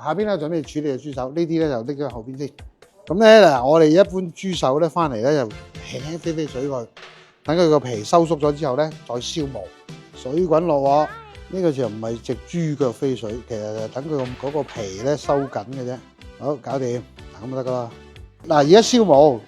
下邊咧準備處理嘅豬手，呢啲咧就拎咗後邊先。咁咧嗱，我哋一般豬手咧翻嚟咧就輕輕飛飛水佢，等佢個皮收縮咗之後咧，再燒毛，水滾落鑊。呢個時候唔係隻豬腳飛水，其實就等佢嗰個皮咧收緊嘅啫。好，搞掂，嗱咁就得噶啦。嗱，而家燒毛，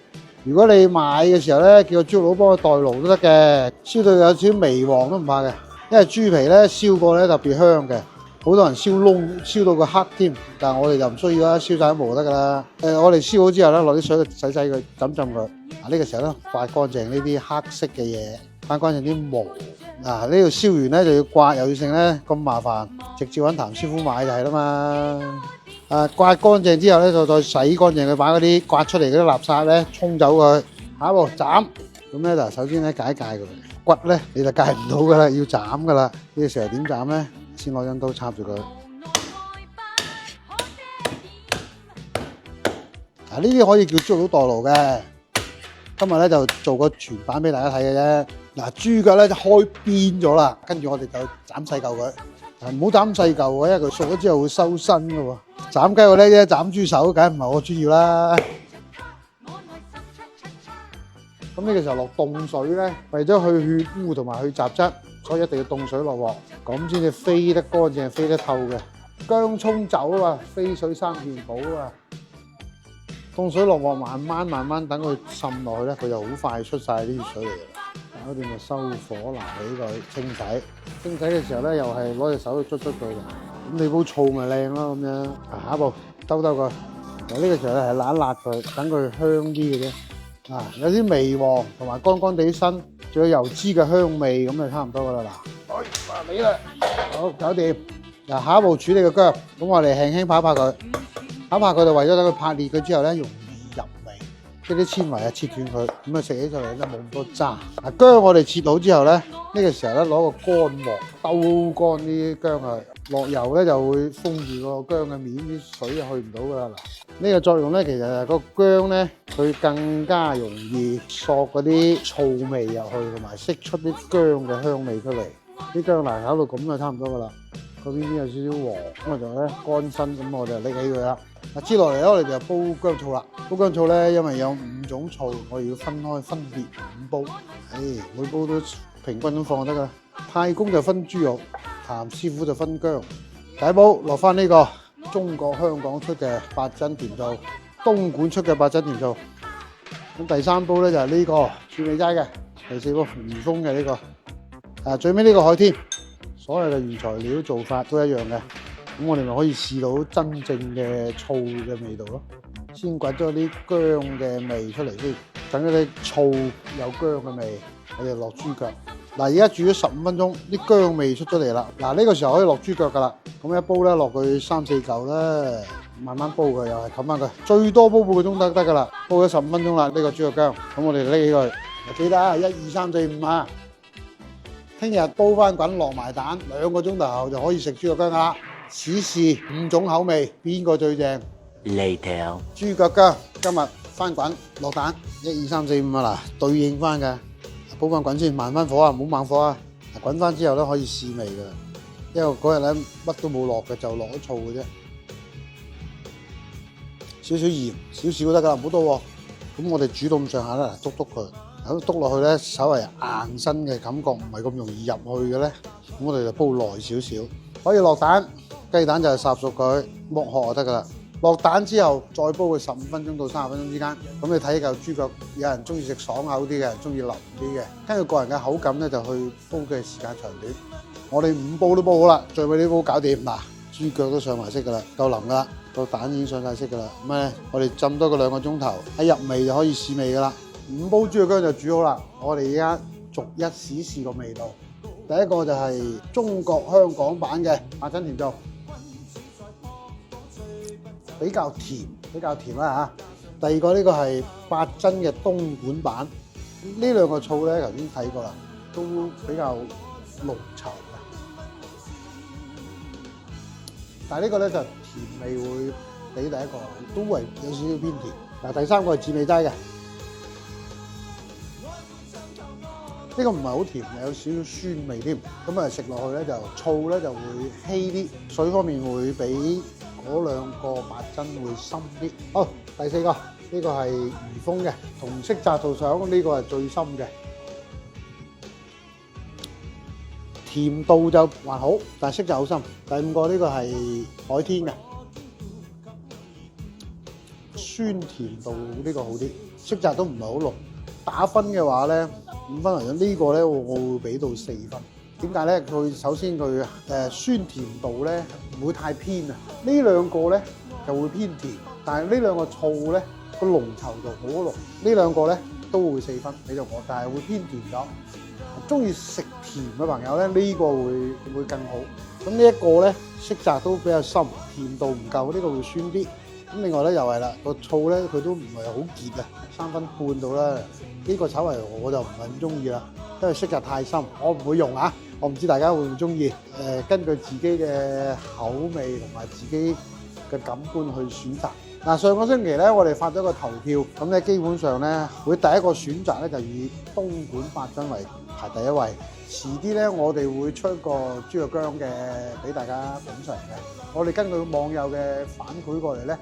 如果你買嘅時候咧，叫個豬肉佬幫佢代勞都得嘅，燒到有少少微黃都唔怕嘅，因為豬皮咧燒過咧特別香嘅。好多人燒燶，燒到個黑添，但係我哋就唔需要啦，燒晒啲毛就得噶啦。我哋燒好之後咧，落啲水洗洗佢，浸浸佢。呢個時候咧，刮乾淨呢啲黑色嘅嘢，刮乾淨啲毛。呢度燒完咧就要刮，又要剩咧咁麻煩，直接揾譚師傅買就係啦嘛。刮乾淨之後咧，就再洗乾淨佢，把嗰啲刮出嚟嗰啲垃圾咧沖走佢。下一步斬，咁咧嗱，首先咧解一解佢骨咧，你就解唔到噶啦，要斬噶啦。呢個時候點斬咧？先攞張刀插住佢。呢啲可以叫豬肉佬代勞嘅。今日咧就做個全版俾大家睇嘅啫。嗱，豬腳咧就開邊咗啦，跟住我哋就斬細嚿佢。唔好斬細嚿喎，因為佢熟咗之後會收身嘅喎。斬雞我叻啫，斬豬手梗唔係我專要啦。咁呢個時候落凍水咧，為咗去血污同埋去雜質，所以一定要凍水落鑊，咁先至飛得乾淨、飛得透嘅。薑葱酒啊，飛水生件寶啊！凍水落鑊，慢慢等佢滲落去咧，佢就好快出晒啲血水嚟嘅。搞掂就收火，撈起佢清洗。清洗嘅時候咧，又係攞隻手去捽佢嘅。咁你煲醋咪靚咯咁樣。下一步兜佢。呢個時候咧係辣佢，等佢香啲嘅啫。有啲微黃同埋乾地身，仲有油脂嘅香味，咁就差唔多噶啦嗱。嚟啦，好搞掂。嗱，下一步處理個薑，咁我哋輕輕拍佢，佢就為咗等佢拍裂佢之後咧，容易入味，即係啲纖維切斷佢，咁食起上嚟咧冇咁多渣。薑我哋切好之後咧，呢個時候咧攞個乾鑊兜乾啲薑佢，落油咧就會封住個薑嘅面，啲水就去唔到噶啦嗱。呢個作用咧，其實係個薑咧，佢更加容易索嗰啲醋味入去，同埋釋出啲薑嘅香味出嚟。啲薑嗱搞到咁就差唔多噶啦，嗰邊有少少黃，咁啊就咧乾身，咁我哋就拎起佢啦。接落嚟咧，我哋就煲薑醋啦。煲薑醋咧，因為有5種醋，我哋要分別5煲。每煲都平均咁放就得噶啦。太公就分豬肉，譚師傅就分薑。第一煲落翻呢個中國香港出嘅八珍甜醋，東莞出嘅八珍甜醋。咁第3煲咧就係呢個蒜味齋嘅，第4煲魚風嘅呢個，最尾呢個海天。所有嘅原材料做法都一樣嘅，咁我哋咪可以試到真正嘅醋嘅味道咯。先滾咗啲薑嘅味出嚟先，等嗰啲醋有薑嘅味，我哋落豬腳。嗱，而家煮咗15分鐘，啲薑味出咗嚟啦。嗱，呢個時候可以落豬腳噶啦。咁一煲咧落去3、4嚿啦，慢慢煲佢，又係冚翻佢，最多煲半個鐘得噶啦。煲咗15分鐘啦，呢個豬腳薑，咁我哋拎起佢，記得1、2、3、4、5啊！聽日煲翻滾落埋蛋，2個鐘頭後就可以食豬腳薑啦。試試5種口味，邊個最正 ？Later， 豬腳薑今日翻滾落蛋，1、2、3、4、5啊嗱，對應翻嘅。煲翻滾先，慢翻火啊，唔好猛火啊。滾翻之後咧可以試味噶，因為嗰日咧乜都冇落嘅，就落咗醋嘅啫。少少鹽，少少得噶啦，唔好多喎。咁我哋煮到咁上下啦，篤佢。咁篤落去咧，稍為硬身嘅感覺，唔係咁容易入去嘅咧，咁我哋就煲耐少少。可以落蛋，雞蛋就係烚熟佢，剝殼就得噶啦。落蛋之後再煲佢15分鐘到30分鐘之間。咁你睇嚿豬腳，有人中意食爽口啲嘅，人中意腍啲嘅，根據個人嘅口感咧就去煲嘅時間長短。我哋5煲都煲好啦，最尾呢煲搞掂嗱，豬腳都上埋色噶啦，夠腍噶啦，個蛋已經上晒色噶啦。咁咧我哋浸多個2個鐘頭，一入味就可以試味噶啦。5煲豬腳薑就煮好啦，我哋而家逐一試個味道。第一個就係中國香港版嘅八珍甜醋，比較甜啦嚇。第二個呢個係八珍嘅東莞版，呢2個醋咧頭先睇過啦，都比較濃稠嘅。但係呢個咧就甜味會比第一個都係有少少偏甜。嗱，第3個係蒜味齋嘅。呢個唔係好甜，有少少酸味添。咁啊食落去咧就醋咧就會稀啲，水方面會比嗰兩個八珍會深啲。好，第四個呢個係怡豐嘅，同色澤度上呢個係最深嘅，甜度就還好，但係色澤好深。第五個呢個係海天嘅，酸甜度呢個好啲，色澤都唔係好濃。打分嘅話咧，5分嚟講呢個咧我會俾到4分。點解咧？佢首先佢酸甜度咧唔會太偏啊。呢兩個咧就會偏甜，但係呢兩個醋咧個濃稠度好濃。呢兩個咧都會4分俾到我，但係會偏甜咗。中意食甜嘅朋友咧，呢個會更好。咁呢一個咧色澤都比較深，甜度唔夠，呢個會酸啲。咁另外咧又係啦，個醋咧佢都唔係好結啊，3分半到啦。呢個炒為我就唔係咁中意啦，因為色澤太深，我唔會用啊。我唔知大家會唔會中意，根據自己嘅口味同埋自己嘅感官去選擇。嗱，上個星期咧，我哋發咗個投票，咁咧基本上咧會第一個選擇咧就以東莞八珍為排第一位。遲啲咧，我哋會出一個豬肉薑嘅俾大家品嚐嘅。我哋根據網友嘅反饋過嚟咧，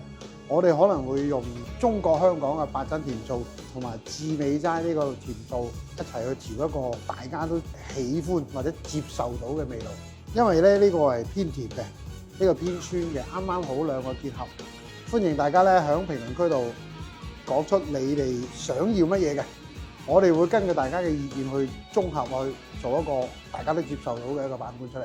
我哋可能會用中國香港嘅八珍甜醋同埋致美齋呢個甜醋一齊去調一個大家都喜歡或者接受到嘅味道。因為咧呢個係偏甜嘅，呢個偏酸嘅，啱啱好兩個結合。歡迎大家咧喺評論區度講出你哋想要乜嘢嘅，我哋會根據大家嘅意見去綜合去做一個大家都接受到嘅一個版本出嚟。